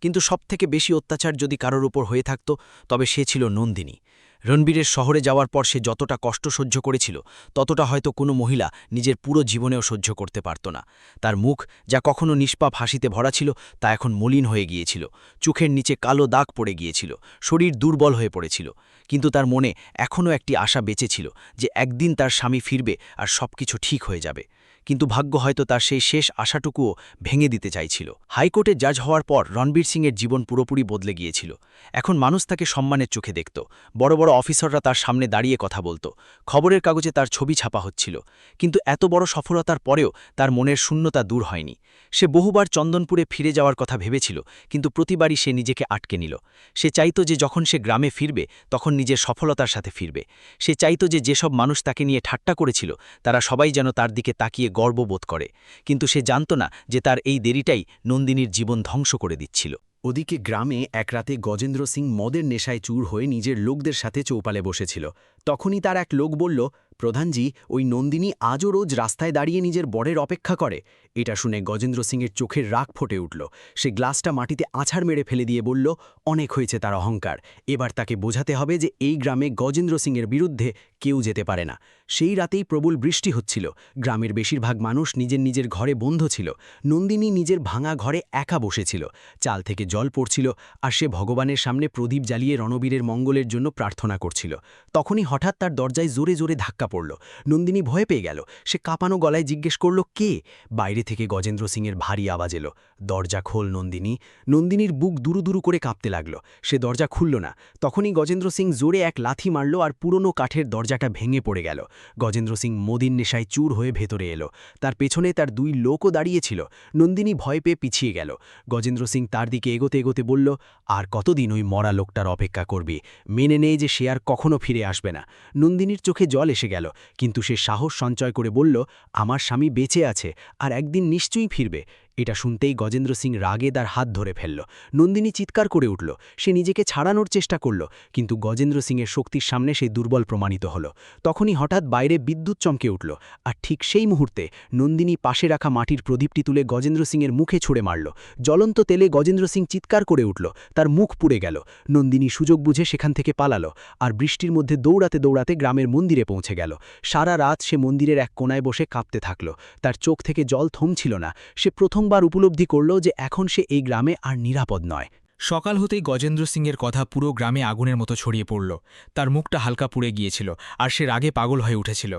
Speaker 2: কিন্তু সবথেকে বেশি অত্যাচার যদি কারোর উপর হয়ে থাকত, তবে সে ছিল নন্দিনী। রণবীরের শহরে যাওয়ার পর সে যতটা কষ্ট সহ্য করেছিল, ততটা হয়তো কোনো মহিলা নিজের পুরো জীবনেও সহ্য করতে পারত না। তার মুখ, যা কখনো নিষ্পাপ হাসিতে ভরা ছিল, তা এখন মলিন হয়ে গিয়েছিল। চোখের নিচে কালো দাগ পড়ে গিয়েছিল, শরীর দুর্বল হয়ে পড়েছিল। কিন্তু তার মনে এখনও একটি আশা বেঁচে ছিল যে একদিন তার স্বামী ফিরবে আর সবকিছু ঠিক হয়ে যাবে। কিন্তু ভাগ্য হয়তো তার সেই শেষ আশাটুকুও ভেঙে দিতে চাইছিল। হাইকোর্টে জাজ হওয়ার পর রণবীর সিংয়ের জীবন পুরোপুরি বদলে গিয়েছিল। এখন মানুষ তাকে সম্মানের চোখে দেখত। বড় বড় অফিসাররা তার সামনে দাঁড়িয়ে কথা বলত। খবরের কাগজে তার ছবি ছাপা হচ্ছিল। কিন্তু এত বড় সফলতার পরেও তার মনের শূন্যতা দূর হয়নি। সে বহুবার চন্দনপুরে ফিরে যাওয়ার কথা ভেবেছিল, কিন্তু প্রতিবারই সে নিজেকে আটকে নিল। সে চাইত যে যখন সে গ্রামে ফিরবে, তখন নিজের সফলতার সাথে ফিরবে। সে চাইত যে যেসব মানুষ তাকে নিয়ে ঠাট্টা করেছিল, তারা সবাই যেন তার দিকে তাকিয়ে গর্ববোধ করে। কিন্তু সে জানত না যে তার এই দেরিটাই নন্দিনীর জীবন ধ্বংস করে দিচ্ছিল।
Speaker 6: ওদিকে গ্রামে এক রাতে গজেন্দ্র সিং মদের নেশায় চুর হয়ে নিজের লোকদের সাথে চৌপালে বসেছিল। তখনই তার এক লোক বলল, প্রধানজি, ওই নন্দিনী আজও রোজ রাস্তায় দাঁড়িয়ে নিজের বরের অপেক্ষা করে। এটা শুনে গজেন্দ্র সিংয়ের চোখের রাগ ফুটে উঠল। সে গ্লাসটা মাটিতে আছাড় মেরে ফেলে দিয়ে বলল, অনেক হয়েছে তার অহংকার। এবার তাকে বোঝাতে হবে যে এই গ্রামে গজেন্দ্র সিংয়ের বিরুদ্ধে কেউ যেতে পারে না। সেই রাতেই প্রবল বৃষ্টি হচ্ছিল। গ্রামের বেশিরভাগ মানুষ নিজের নিজের ঘরে বন্ধ ছিল। নন্দিনী নিজের ভাঙা ঘরে একা বসেছিল। চাল থেকে জল পড়ছিল, আর সে ভগবানের সামনে প্রদীপ জ্বালিয়ে রণবীরের মঙ্গলের জন্য প্রার্থনা করছিল। তখনই হঠাৎ তার দরজায় জোরে জোরে ধাক্কা পড়ল। নন্দিনী ভয় পেয়ে গেল। সে কাঁপানো গলায় জিজ্ঞেস করল, কে? বাইরে থেকে গজেন্দ্র সিংয়ের ভারী আওয়াজ এলো, দরজা খোল নন্দিনী। নন্দিনীর বুক দুরু দুরু করে কাঁপতে লাগল। সে দরজা খুলল না। তখনই গজেন্দ্র সিং জোরে এক লাথি মারল, আর পুরনো কাঠের দরজাটা ভেঙে পড়ে গেল। গজেন্দ্র সিং মদির নেশায় চুর হয়ে ভেতরে এলো। তার পেছনে তার দুই লোকও দাঁড়িয়েছিল। নন্দিনী ভয় পেয়ে পিছিয়ে গেল। গজেন্দ্র সিং তার দিকে এগোতে এগোতে বলল, আর কতদিন ওই মরা লোকটার অপেক্ষা করবি? মেনে নেই যে সে আর কখনো ফিরে আসবে না। নন্দিনীর চোখে জল এসে গেল, কিন্তু সে সাহস সঞ্চয় করে বলল, আমার স্বামী বেঁচে আছে, আর একদিন নিশ্চয়ই ফিরবে। এটা শুনতেই গজেন্দ্র সিং রাগে তার হাত ধরে ফেলল। নন্দিনী চিৎকার করে উঠল। সে নিজেকে ছাড়ানোর চেষ্টা করল, কিন্তু গজেন্দ্র সিংয়ের শক্তির সামনে সেই দুর্বল প্রমাণিত হল। তখনই হঠাৎ বাইরে বিদ্যুৎ চমকে উঠল, আর ঠিক সেই মুহূর্তে নন্দিনী পাশে রাখা মাটির প্রদীপটি তুলে গজেন্দ্র সিংয়ের মুখে ছুঁড়ে মারল। জ্বলন্ত তেলে গজেন্দ্র সিং চিৎকার করে উঠল। তার মুখ পুড়ে গেল। নন্দিনী সুযোগ বুঝে সেখান থেকে পালালো, আর বৃষ্টির মধ্যে দৌড়াতে দৌড়াতে গ্রামের মন্দিরে পৌঁছে গেল। সারা রাত সে মন্দিরের এক কোনায় বসে কাঁপতে থাকল। তার চোখ থেকে জল থমছিল না। সে প্রথমবার উপলব্ধি করল যে এখন সে এই গ্রামে আর নিরাপদ নয়।
Speaker 7: সকাল হতেই গজেন্দ্র সিংয়ের কথা পুরো গ্রামে আগুনের মতো ছড়িয়ে পড়ল। তার মুখটা হালকা পুড়ে গিয়েছিল, আর সে রাগে পাগল হয়ে উঠেছিল।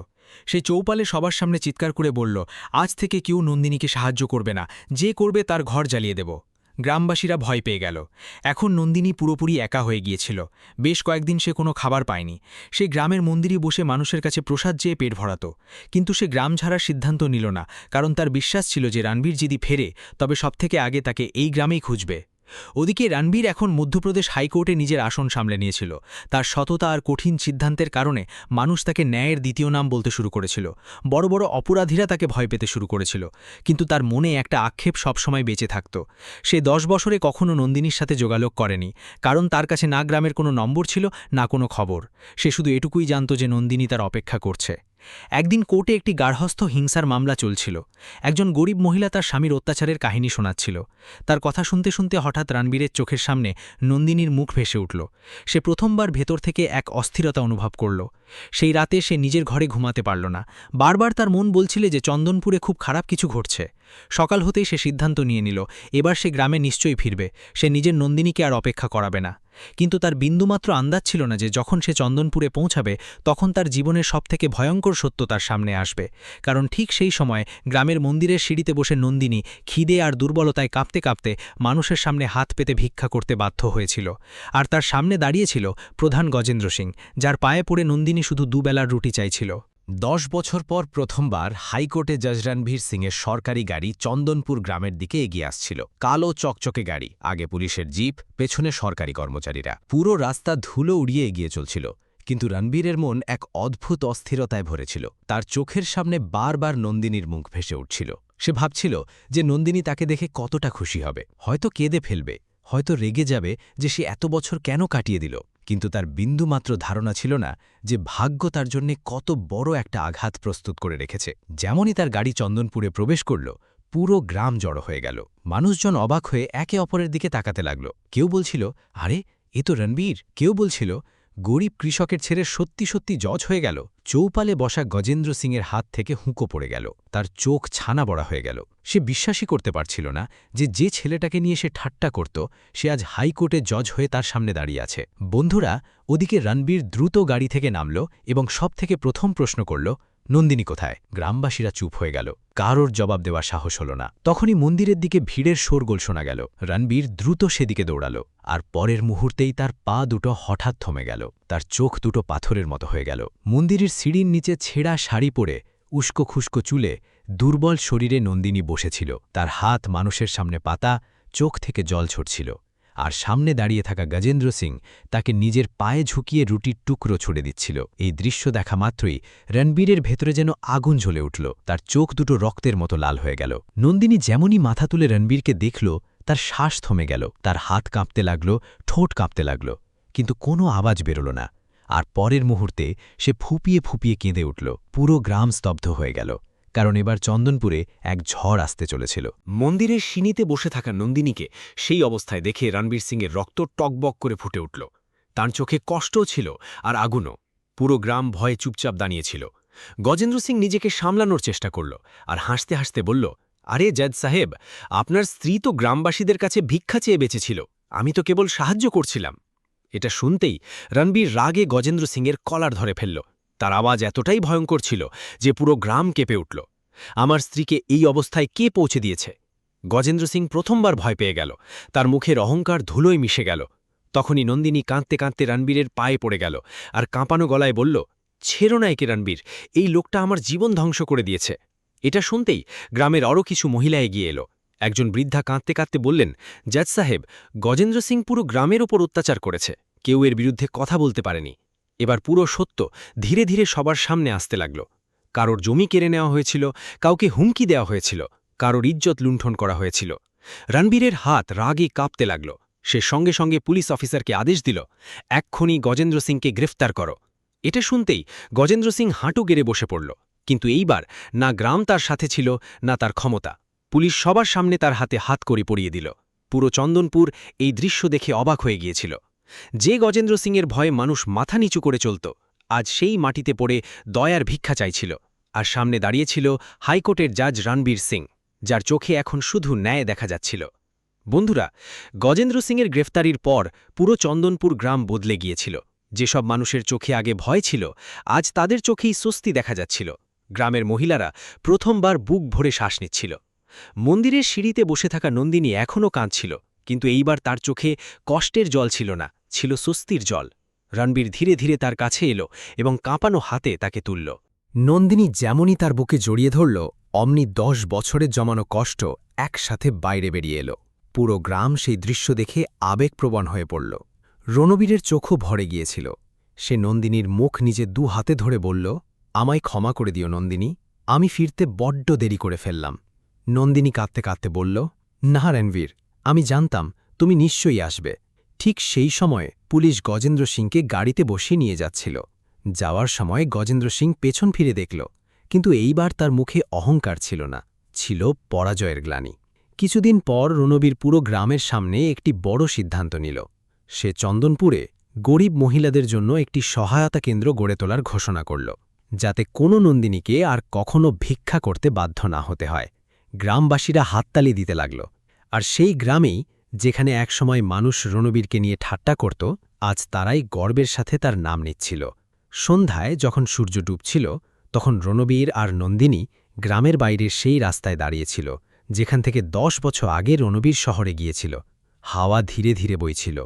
Speaker 7: সে চৌপালে সবার সামনে চিৎকার করে বলল, আজ থেকে কেউ নন্দিনীকে সাহায্য করবে না, যে করবে তার ঘর জ্বালিয়ে দেব। গ্রামবাসীরা ভয় পেয়ে গেল। এখন নন্দিনী পুরোপুরি একা হয়ে গিয়েছিল। বেশ কয়েকদিন সে কোনো খাবার পায়নি। সে গ্রামের মন্দিরে বসে মানুষের কাছে প্রসাদ চেয়ে পেট ভরাত। কিন্তু সে গ্রাম ছাড়ার সিদ্ধান্ত নিল না, কারণ তার বিশ্বাস ছিল যে রণবীর যদি ফেরে তবে সবথেকে আগে তাকে এই গ্রামেই খুঁজবে। ওদিকে রণবীর এখন মধ্যপ্রদেশ হাইকোর্টে নিজের আসন সামলে নিয়েছিল। তার সততা আর কঠিন সিদ্ধান্তের কারণে মানুষ তাকে ন্যায়ের দ্বিতীয় নাম বলতে শুরু করেছিল। বড় বড় অপরাধীরা তাকে ভয় পেতে শুরু করেছিল। কিন্তু তার মনে একটা আক্ষেপ সবসময় বেঁচে থাকত। সে 10 বছরে কখনো নন্দিনীর সাথে যোগাযোগ করেনি, কারণ তার কাছে না গ্রামের কোনো নম্বর ছিল না কোনো খবর। সে শুধু এটুকুই জানত যে নন্দিনী তার অপেক্ষা করছে। একদিন কোর্টে একটি গার্হস্থ্য হিংসার মামলা চলছিল। একজন গরিব মহিলা তার স্বামীর অত্যাচারের কাহিনী শোনাচ্ছিল। তার কথা শুনতে শুনতে হঠাৎ রণবীরের চোখের সামনে নন্দিনীর মুখ ভেসে উঠল। সে প্রথমবার ভেতর থেকে এক অস্থিরতা অনুভব করল। সেই রাতে সে নিজের ঘরে ঘুমাতে পারল না। বারবার তার মন বলছিল যে চন্দনপুরে খুব খারাপ কিছু ঘটছে। সকাল হতেই সে সিদ্ধান্ত নিয়ে নিল, এবার সে গ্রামে নিশ্চয়ই ফিরবে। সে নিজের নন্দিনীকে আর অপেক্ষা করাবে না। কিন্তু তার বিন্দুমাত্র আন্দাজ ছিল না যে যখন সে চন্দনপুরে পৌঁছাবে তখন তার জীবনের সবথেকে ভয়ঙ্কর সত্য তার সামনে আসবে। কারণ ঠিক সেই সময় গ্রামের মন্দিরের সিঁড়িতে বসে নন্দিনী খিদে আর দুর্বলতায় কাঁপতে কাঁপতে মানুষের সামনে হাত পেতে ভিক্ষা করতে বাধ্য হয়েছিল। আর তার সামনে দাঁড়িয়েছিল প্রধান গজেন্দ্র সিং, যার পায়ে পড়ে নন্দিনী শুধু দুবেলার রুটি চাইছিল।
Speaker 1: 10 বছর পর প্রথমবার হাইকোর্টে জজ রণবীর সিংয়ের সরকারি গাড়ি চন্দনপুর গ্রামের দিকে এগিয়ে আসছিল। কালো চকচকে গাড়ি, আগে পুলিশের জিপ, পেছনে সরকারি কর্মচারীরা। পুরো রাস্তা ধুলো উড়িয়ে এগিয়ে চলছিল। কিন্তু রণবীরের মন এক অদ্ভুত অস্থিরতায় ভরেছিল। তার চোখের সামনে বারবার নন্দিনীর মুখ ভেসে উঠছিল। সে ভাবছিল যে নন্দিনী তাকে দেখে কতটা খুশি হবে। হয়তো কেঁদে ফেলবে, হয়তো রেগে যাবে যে সে এত বছর কেন কাটিয়ে দিল। কিন্তু তার বিন্দুমাত্র ধারণা ছিল না যে ভাগ্য তার জন্য কত বড় একটা আঘাত প্রস্তুত করে রেখেছে। যেমনই তার গাড়ি চন্দনপুরে প্রবেশ করল, পুরো গ্রাম জড়ো হয়ে গেল। মানুষজন অবাক হয়ে একে অপরের দিকে তাকাতে লাগল। কেউ বলছিল, আরে এ তো রণবীর। কেউ বলছিল, গরিব কৃষকের ছেলে সত্যি সত্যি জজ হয়ে গেল। চৌপালে বসা গজেন্দ্র সিংয়ের হাত থেকে হুঁকো পড়ে গেল। তার চোখ ছানা বড়া হয়ে গেল। সে বিশ্বাসই করতে পারছিল না যে ছেলেটাকে নিয়ে সে ঠাট্টা করত সে আজ হাইকোর্টে জজ হয়ে তার সামনে দাঁড়িয়ে আছে। বন্ধুরা, ওদিকে রণবীর দ্রুত গাড়ি থেকে নামল এবং সবথেকে প্রথম প্রশ্ন করল, নন্দিনী কোথায়? গ্রামবাসীরা চুপ হয়ে গেল। কারোর জবাব দেওয়ার সাহস হল না। তখনই মন্দিরের দিকে ভিড়ের শোরগোল শোনা গেল। রণবীর দ্রুত সেদিকে দৌড়াল। আর পরের মুহূর্তেই তার পা দুটো হঠাৎ থমে গেল। তার চোখ দুটো পাথরের মতো হয়ে গেল। মন্দিরের সিঁড়ির নিচে ছেঁড়া শাড়ি পরে, উস্কো খুস্কো চুলে, দুর্বল শরীরে নন্দিনী বসেছিল। তার হাত মানুষের সামনে পাতা, চোখ থেকে জল ছড়ছিল। আর সামনে দাঁড়িয়ে থাকা গজেন্দ্র সিং তাকে নিজের পায়ে ঝুঁকিয়ে রুটির টুকরো ছুড়ে দিচ্ছিল। এই দৃশ্য দেখা মাত্রই রণবীরের ভেতরে যেন আগুন জ্বলে উঠল। তার চোখ দুটো রক্তের মতো লাল হয়ে গেল। নন্দিনী যেমনই মাথা তুলে রণবীরকে দেখল, তার শ্বাস থমে গেল। তার হাত কাঁপতে লাগল, ঠোঁট কাঁপতে লাগল, কিন্তু কোনো আওয়াজ বেরোল না। আর পরের মুহূর্তে সে ফুপিয়ে ফুপিয়ে কেঁদে উঠল। পুরো গ্রাম স্তব্ধ হয়ে গেল, কারণ এবার চন্দনপুরে এক ঝড় আসতে চলেছিল।
Speaker 2: মন্দিরের সিঁড়িতে বসে থাকা নন্দিনীকে সেই অবস্থায় দেখে রণবীর সিংয়ের রক্ত টকবক করে ফুটে উঠল। তার চোখে কষ্টও ছিল আর আগুনও। পুরো গ্রাম ভয়ে চুপচাপ দাঁড়িয়েছিল। গজেন্দ্র সিং নিজেকে সামলানোর চেষ্টা করল আর হাসতে হাসতে বলল, আরে জজ সাহেব, আপনার স্ত্রী তো গ্রামবাসীদের কাছে ভিক্ষা চেয়ে বেঁচেছিল, আমি তো কেবল সাহায্য করছিলাম। এটা শুনতেই রণবীর রাগে গজেন্দ্র সিংয়ের কলার ধরে ফেলল। তার আওয়াজ এতটাই ভয়ঙ্কর ছিল যে পুরো গ্রাম কেঁপে উঠল। আমার স্ত্রীকে এই অবস্থায় কে পৌঁছে দিয়েছে? গজেন্দ্র সিং প্রথমবার ভয় পেয়ে গেল। তার মুখের অহংকার ধুলোয় মিশে গেল। তখনই নন্দিনী কাঁদতে কাঁদতে রণবীরের পায়ে পড়ে গেল আর কাঁপানো গলায় বলল, ছেড়ো না একে রণবীর, এই লোকটা আমার জীবন ধ্বংস করে দিয়েছে। এটা শুনতেই গ্রামের আরও কিছু মহিলা এগিয়ে এলো। একজন বৃদ্ধা কাঁদতে কাঁদতে বললেন, জজ সাহেব, গজেন্দ্র সিং পুরো গ্রামের ওপর অত্যাচার করেছে, কেউ এর বিরুদ্ধে কথা বলতে পারেনি। এবার পুরো সত্য ধীরে ধীরে সবার সামনে আসতে লাগল। কারোর জমি কেড়ে নেওয়া হয়েছিল, কাউকে হুমকি দেওয়া হয়েছিল, কারোর ইজ্জত লুণ্ঠন করা হয়েছিল। রণবীরের হাত রাগে কাঁপতে লাগল। সে সঙ্গে সঙ্গে পুলিশ অফিসারকে আদেশ দিল, এক্ষুনি গজেন্দ্র সিংকে গ্রেফতার করো। এটা শুনতেই গজেন্দ্র সিং হাঁটু গেড়ে বসে পড়ল। কিন্তু এইবার না গ্রাম তার সাথে ছিল, না তার ক্ষমতা। পুলিশ সবার সামনে তার হাতে হাতকড়ি পরিয়ে দিল। পুরো চন্দনপুর এই দৃশ্য দেখে অবাক হয়ে গিয়েছিল। যে গজেন্দ্র সিংয়ের ভয়ে মানুষ মাথা নিচু করে চলত, আজ সেই মাটিতে পড়ে দয়ার ভিক্ষা চাইছিল। আর সামনে দাঁড়িয়েছিল হাইকোর্টের জাজ রণবীর সিং, যার চোখে এখন শুধু ন্যায় দেখা যাচ্ছিল। বন্ধুরা, গজেন্দ্র সিংয়ের গ্রেফতারির পর পুরো চন্দনপুর গ্রাম বদলে গিয়েছিল। যেসব মানুষের চোখে আগে ভয় ছিল, আজ তাদের চোখেই স্বস্তি দেখা যাচ্ছিল। গ্রামের মহিলারা প্রথমবার বুক ভরে শ্বাস নিচ্ছিল। মন্দিরের সিঁড়িতে বসে থাকা নন্দিনী এখনও কাঁদছিল, কিন্তু এইবার তার চোখে কষ্টের জল ছিল না, ছিল স্বস্তির জল। রণবীর ধীরে ধীরে তার কাছে এলো এবং কাঁপানো হাতে তাকে তুলল। নন্দিনী যেমনই তার বুকে জড়িয়ে ধরল, অমনি 10 বছরের জমানো কষ্ট একসাথে বাইরে বেরিয়ে এলো। পুরো গ্রাম সেই দৃশ্য দেখে আবেগপ্রবণ হয়ে পড়ল। রণবীরের চোখও ভরে গিয়েছিল। সে নন্দিনীর মুখ নিজে 2 হাতে ধরে বলল, আমায় ক্ষমা করে দিও নন্দিনী, আমি ফিরতে বড্ড দেরি করে ফেললাম। নন্দিনী কাঁদতে কাঁদতে বলল, না রণবীর, আমি জানতাম তুমি নিশ্চয়ই আসবে। ঠিক সেই সময়ে পুলিশ গজেন্দ্র সিংকে গাড়িতে বসিয়ে নিয়ে যাচ্ছিল। যাওয়ার সময় গজেন্দ্র সিং পেছন ফিরে দেখল, কিন্তু এইবার তার মুখে অহংকার ছিল না, ছিল পরাজয়ের গ্লানি। কিছুদিন পর রণবীর পুরো গ্রামের সামনে একটি বড় সিদ্ধান্ত নিল। সে চন্দনপুরে গরিব মহিলাদের জন্য একটি সহায়তা কেন্দ্র গড়ে তোলার ঘোষণা করল, যাতে কোনো নন্দিনীকে আর কখনো ভিক্ষা করতে বাধ্য না হতে হয়। গ্রামবাসীরা হাততালি দিতে লাগল। আর সেই গ্রামেই, যেখানে একসময় মানুষ রণবীরকে নিয়ে ঠাট্টা করত, আজ তারাই গর্বের সাথে তার নাম নিচ্ছিল। সন্ধ্যায় যখন সূর্য ডুবছিল, তখন রণবীর আর নন্দিনী গ্রামের বাইরের সেই রাস্তায় দাঁড়িয়েছিল, যেখান থেকে 10 বছর আগে রণবীর শহরে গিয়েছিল। হাওয়া ধীরে ধীরে বইছিল।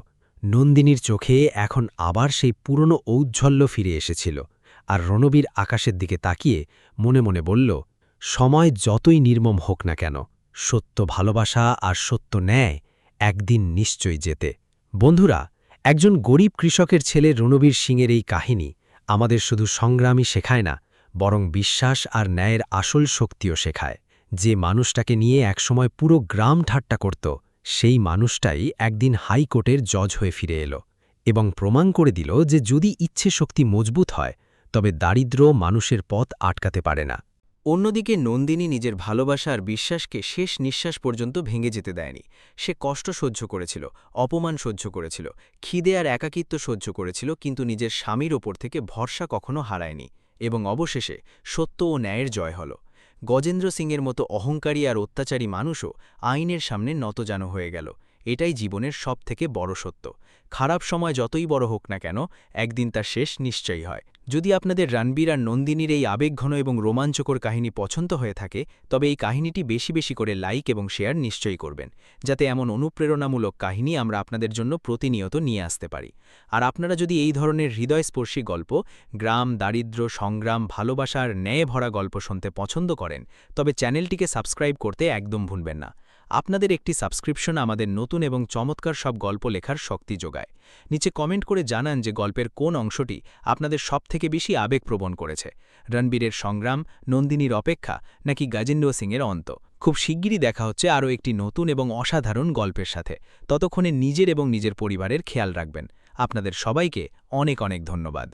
Speaker 2: নন্দিনীর চোখে এখন আবার সেই পুরনো ঔজ্জ্বল্য ফিরে এসেছিল। আর রণবীর আকাশের দিকে তাকিয়ে মনে মনে বলল, সময় যতই নির্মম হোক না কেন, সত্য ভালোবাসা আর সত্য ন্যায় একদিন নিশ্চয়ই জেতে। বন্ধুরা, একজন গরিব কৃষকের ছেলে রণবীর সিংয়ের এই কাহিনী আমাদের শুধু সংগ্রামই শেখায় না, বরং বিশ্বাস আর ন্যায়ের আসল শক্তিও শেখায়। যে মানুষটাকে নিয়ে একসময় পুরো গ্রাম ঠাট্টা করত, সেই মানুষটাই একদিন হাইকোর্টের জজ হয়ে ফিরে এলো এবং প্রমাণ করে দিল যে যদি ইচ্ছে শক্তি মজবুত হয়, তবে দারিদ্র্য মানুষের পথ আটকাতে পারে না।
Speaker 5: অন্যদিকে নন্দিনী নিজের ভালোবাসা আর বিশ্বাসকে শেষ নিঃশ্বাস পর্যন্ত ভেঙে যেতে দেয়নি। সে কষ্ট সহ্য করেছিল, অপমান সহ্য করেছিল, খিদে আর একাকিত্ব সহ্য করেছিল, কিন্তু নিজের স্বামীর ওপর থেকে ভরসা কখনো হারায়নি। এবং অবশেষে সত্য ও ন্যায়ের জয় হল। গজেন্দ্র সিংয়ের মতো অহংকারী আর অত্যাচারী মানুষও আইনের সামনে নতজানু হয়ে গেল। এটাই জীবনের সবথেকে বড় সত্য। খারাপ সময় যতই বড় হোক না কেন, একদিন তার শেষ নিশ্চয়ই হয়। যদি আপনাদের রণবীর আর নন্দিনীর এই আবেগঘন এবং রোমাঞ্চকর কাহিনী পছন্দ হয়ে থাকে, তবে এই কাহিনীটি বেশি বেশি করে লাইক এবং শেয়ার নিশ্চয়ই করবেন, যাতে এমন অনুপ্রেরণামূলক কাহিনী আমরা আপনাদের জন্য প্রতিনিয়ত নিয়ে আসতে পারি। আর আপনারা যদি এই ধরনের হৃদয়স্পর্শী গল্প, গ্রাম, দারিদ্র্য, সংগ্রাম, ভালোবাসা আর ন্যায় ভরা গল্প শুনতে পছন্দ করেন, তবে চ্যানেলটিকে সাবস্ক্রাইব করতে একদম ভুলবেন না। আপনাদের একটি সাবস্ক্রিপশন আমাদের নতুন এবং চমৎকার সব গল্প লেখার শক্তি যোগায়। নিচে কমেন্ট করে জানান যে গল্পের কোন অংশটি আপনাদের সবথেকে বেশি আবেগপ্রবণ করেছে, রণবীরের সংগ্রাম, নন্দিনীর অপেক্ষা, নাকি গজেন্দ্র সিংয়ের অন্ত। খুব শিগগিরই দেখা হচ্ছে আরও একটি নতুন এবং অসাধারণ গল্পের সাথে। ততক্ষণে নিজের এবং নিজের পরিবারের খেয়াল রাখবেন। আপনাদের সবাইকে অনেক অনেক ধন্যবাদ।